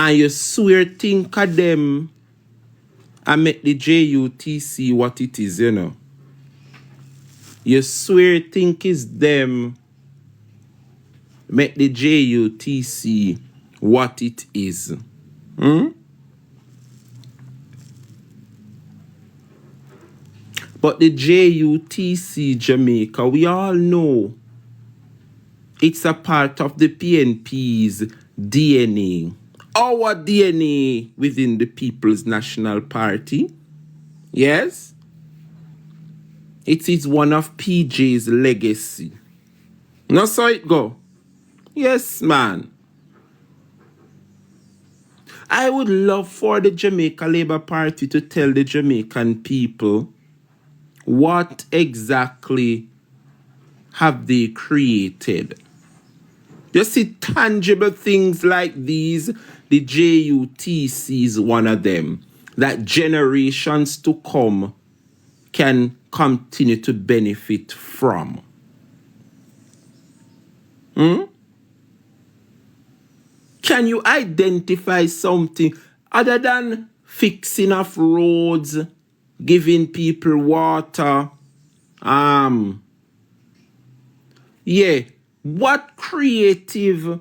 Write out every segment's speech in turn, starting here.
And you swear think of them and make the JUTC what it is, you know. You swear think is them make the JUTC what it is. But the JUTC Jamaica, we all know it's a part of the PNP's DNA. Our DNA within the People's National Party. Yes? It is one of PJ's legacy. Now so it go. Yes, man. I would love for the Jamaica Labour Party to tell the Jamaican people what exactly have they created. You see tangible things like these, the JUTC is one of them, that generations to come can continue to benefit from. Can you identify something other than fixing of roads, giving people water? Yeah, what creative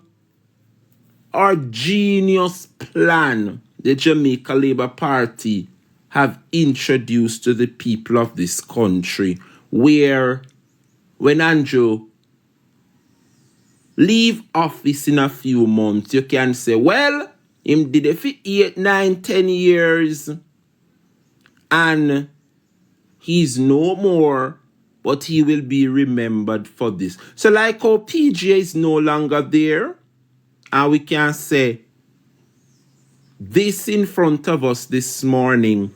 or genius plan the Jamaica Labour Party have introduced to the people of this country, where when Andrew leave office in a few months, you can say, well, him did it for 8, 9, 10 years and he's no more, but he will be remembered for this. So like how PJ is no longer there, and we can say this in front of us this morning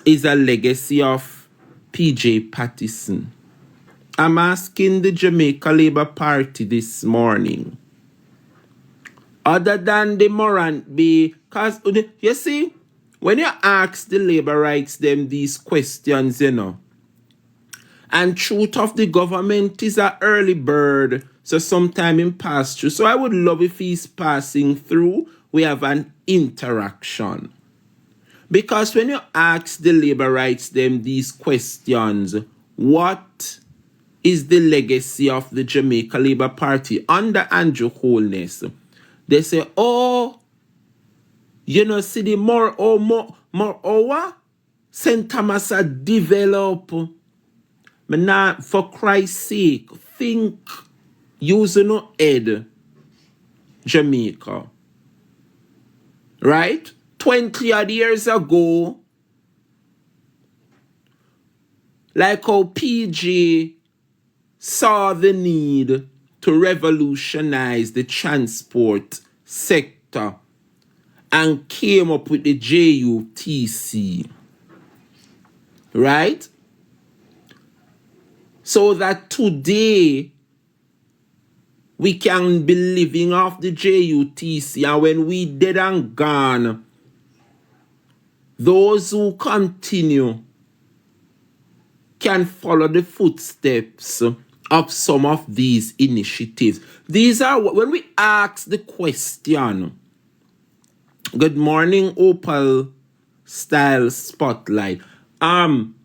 is a legacy of PJ Pattison. I'm asking the Jamaica Labour Party this morning, other than the Morant Bay, because you see, when you ask the Labour rights them these questions, you know, and truth of the government is an early bird, so sometime in pass through. So I would love if he's passing through, we have an interaction. Because when you ask the Labour rights them these questions, what is the legacy of the Jamaica Labour Party under Andrew Holness? They say, oh, you know, see the more St. Thomas a develop. But now, for Christ's sake, think using no head, Jamaica. Right? 20 odd years ago, like how PG saw the need to revolutionize the transport sector and came up with the JUTC. Right? So that today we can be living off the JUTC, and when we dead and gone, those who continue can follow the footsteps of some of these initiatives. These are when we ask the question. Good morning, Opal Style Spotlight. When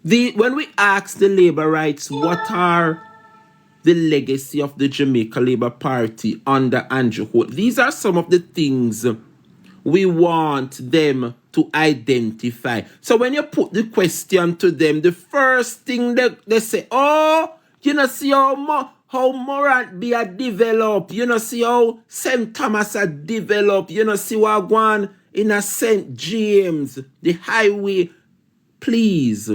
we ask the Labour rights, what are the legacy of the Jamaica Labour Party under Andrew Holt? These are some of the things we want them to identify. So when you put the question to them, the first thing they say, oh, you know, see how Morant Bay a develop, you know, see how St. Thomas a develop, you know, see what going in a St. James, the highway. Please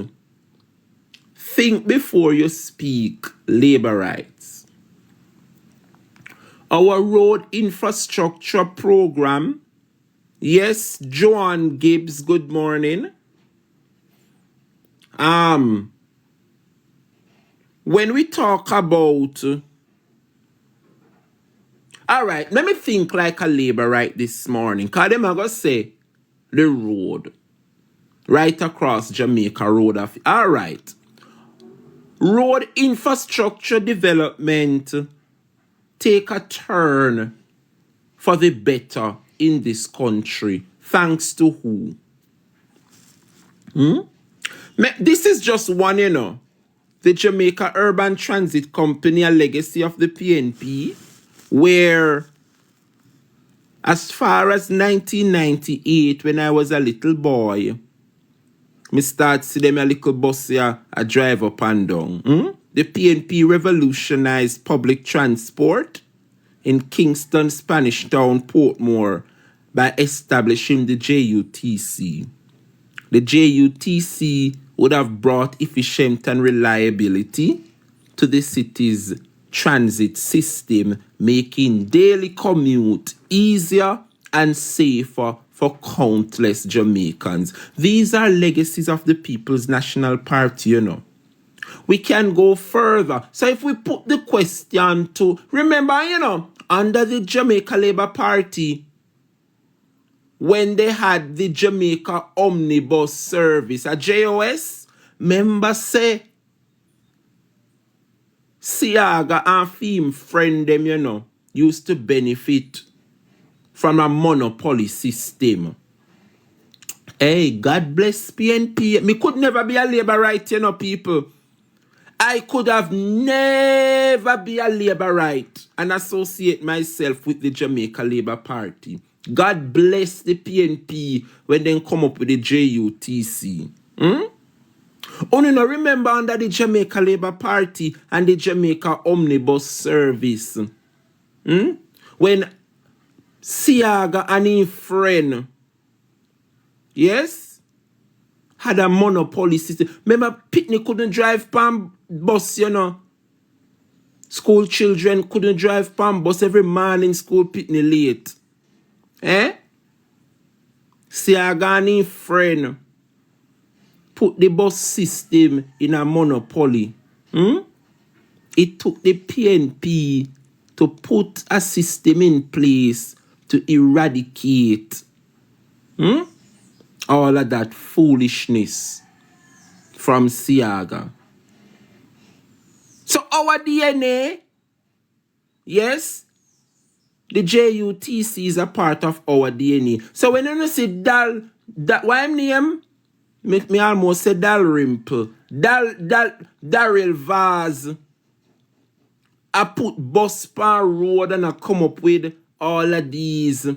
think before you speak Labour rights. Our road infrastructure program. Yes, Joanne Gibbs, good morning. When we talk about... all right, let me think like a Labour right this morning. Because them are going to say the road. Right across Jamaica Road. All right. Road infrastructure development take a turn for the better in this country. Thanks to who? This is just one, you know. The Jamaica Urban Transit Company, a legacy of the PNP, where as far as 1998, when I was a little boy, me start see them a little bus here, a drive up and down. The PNP revolutionized public transport in Kingston, Spanish Town, Portmore, by establishing the JUTC. The JUTC would have brought efficiency and reliability to the city's transit system, making daily commute easier and safer for countless Jamaicans. These are legacies of the People's National Party, you know. We can go further. So if we put the question to, remember, you know, under the Jamaica Labour Party, when they had the Jamaica Omnibus Service, a JOS, members say, Siaga and Fim friend them, you know, used to benefit from a monopoly system. Hey, God bless PNP. Me could never be a Labour right, you know, people. I could have never be a Labour right and associate myself with the Jamaica Labour Party. God bless the PNP when they come up with the JUTC. Only now remember under the Jamaica Labour Party and the Jamaica Omnibus Service. When Siaga and his friend, yes, had a monopoly system. Remember, Pitney couldn't drive pan bus, you know. School children couldn't drive pan bus every morning. School Pitney late. Siaga and his friend put the bus system in a monopoly. It took the PNP to put a system in place to eradicate all of that foolishness from Siaga. So our DNA, yes, the JUTC is a part of our DNA. So when you say Daryl, why name? Make me almost say Daryl. Daryl Vaz. I put bus pan road and I come up with all of these.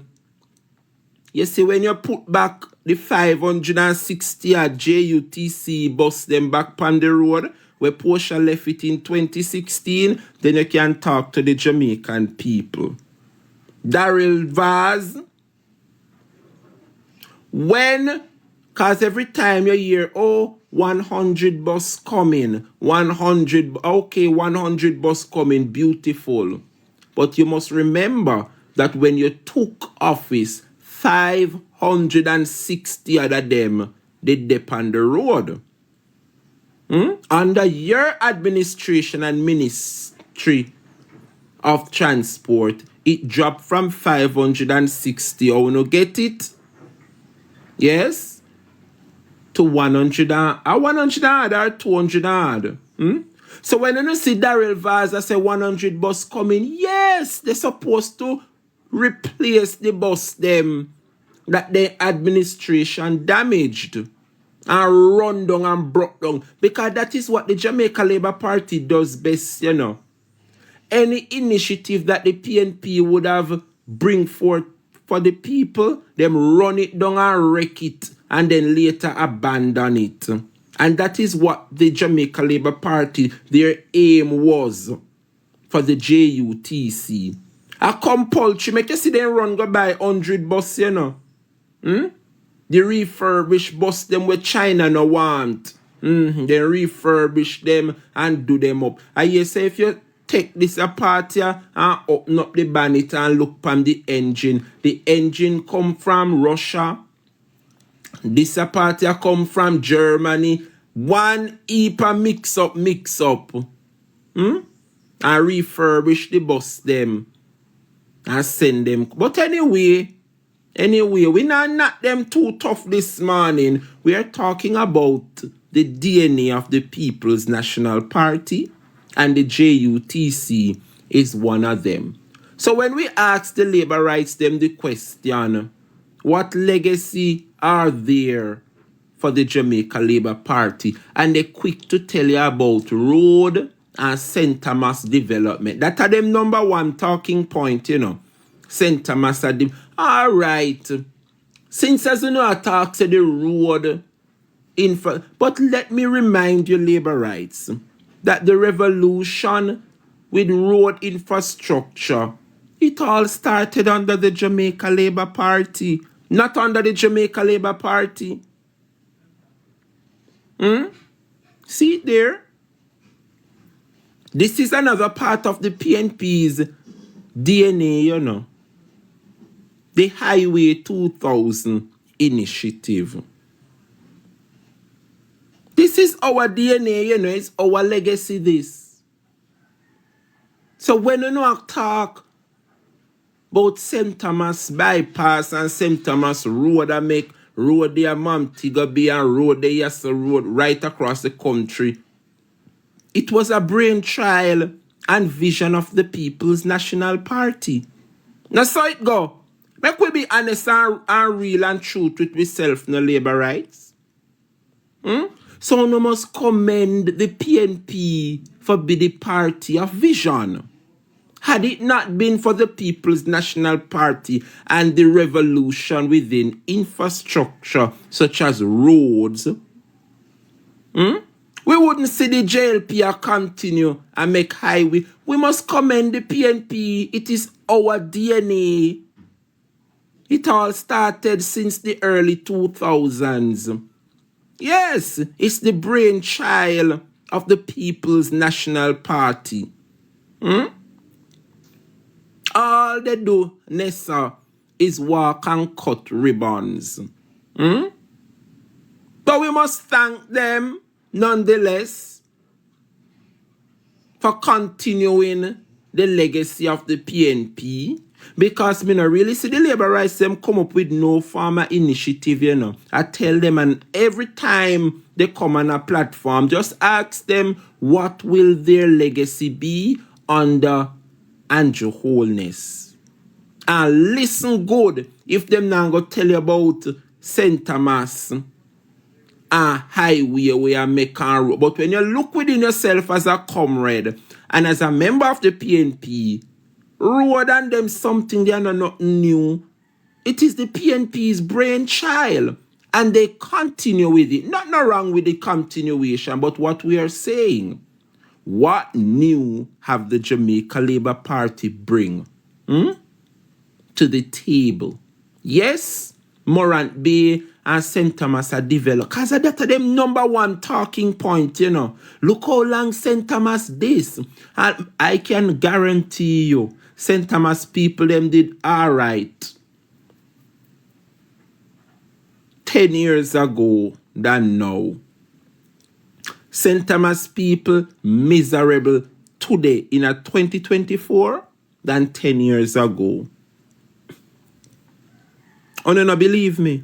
You see, when you put back the 560 at JUTC bus them back on the road, where Portia left it in 2016, then you can talk to the Jamaican people. Daryl Vaz, because every time you hear, 100 bus coming, 100 bus coming, beautiful. But you must remember that when you took office, 560 of them, they dip on the road. Under your administration and Ministry of Transport, it dropped from 560. Oh, you get it? Yes? To 100 or 200. So when you see Daryl Vaz say 100 bus coming, yes, they're supposed to replace the bus them that the administration damaged and run down and broke down, because that is what the Jamaica Labour Party does best, you know. Any initiative that the PNP would have bring forth for the people, them run it down and wreck it and then later abandon it. And that is what the Jamaica Labour Party, their aim was for the JUTC. A compulsory, make you see them run go by 100 bus, you know. The refurbished bus them where China no want. They refurbish them and do them up. And you say if you take this apart here and open up the bonnet and look from the engine come from Russia. This apart here come from Germany. One heap of mix up. And refurbish the bus them and send them. But anyway, we not them too tough this morning. We are talking about the DNA of the People's National Party, and the JUTC is one of them. So when we ask the labor rights them the question, what legacy are there for the Jamaica Labour Party? And they quick to tell you about road and St. Thomas development. That are them number one talking point, you know. St. Thomas are them. All right. Since as you know, I talk to the road but let me remind you, labor rights, that the revolution with road infrastructure, it all started under the Jamaica Labour Party, not under the Jamaica Labour Party. See it there? This is another part of the PNP's DNA, you know. The Highway 2000 initiative. This is our DNA, you know, it's our legacy, this. So when you know talk about St. Thomas bypass and St. Thomas road, I make road there, Montego Bay and road there, yes, road right across the country. It was a brainchild and vision of the People's National Party. Now so it go. Make we be honest and real and true with ourselves, no labor rights. So we must commend the PNP for being the party of vision. Had it not been for the People's National Party and the revolution within infrastructure such as roads, we wouldn't see the JLP continue and make highway. We must commend the PNP. It is our DNA. It all started since the early 2000s. Yes, it's the brainchild of the People's National Party. All they do, Nessa, is walk and cut ribbons. But we must thank them, nonetheless, for continuing the legacy of the PNP. Because me not really see the labor rights them come up with no farmer initiative, you know. I tell them, and every time they come on a platform, just ask them what will their legacy be under Andrew Holness. And listen good if them now go tell you about St. Thomas and highway where I make a road. But when you look within yourself as a comrade and as a member of the PNP, road and them something they are not new. It is the PNP's brainchild. And they continue with it. Not wrong with the continuation, but what we are saying. What new have the Jamaica Labour Party bring to the table? Yes, Morant Bay and St. Thomas are developed. Because that's them number one talking point, you know. Look how long St. Thomas this. And I can guarantee you, St. Thomas people them did all right 10 years ago than now. St. Thomas people miserable today in a 2024 than 10 years ago. Oh, no, believe me.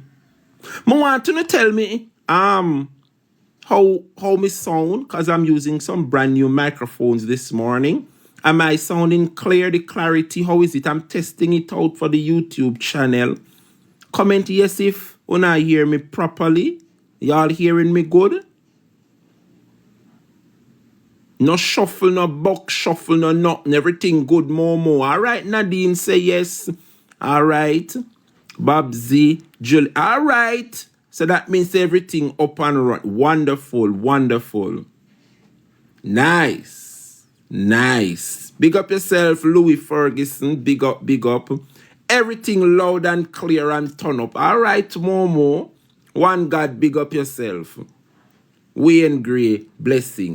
I want you to tell me how me sound, because I'm using some brand new microphones this morning. Am I sounding clear? The clarity, how is it? I'm testing it out for the YouTube channel. Comment yes if you not hear me properly. Y'all hearing me good? No shuffle, no buck shuffle, no nothing. Everything good, more. All right, Nadine say yes. All right. Babsy, Julie. All right. So that means everything up and run. Wonderful, wonderful. Nice. Nice. Big up yourself, Louis Ferguson. Big up, big up. Everything loud and clear and turn up. All right, Momo. One God, big up yourself. Wayne Gray, blessing.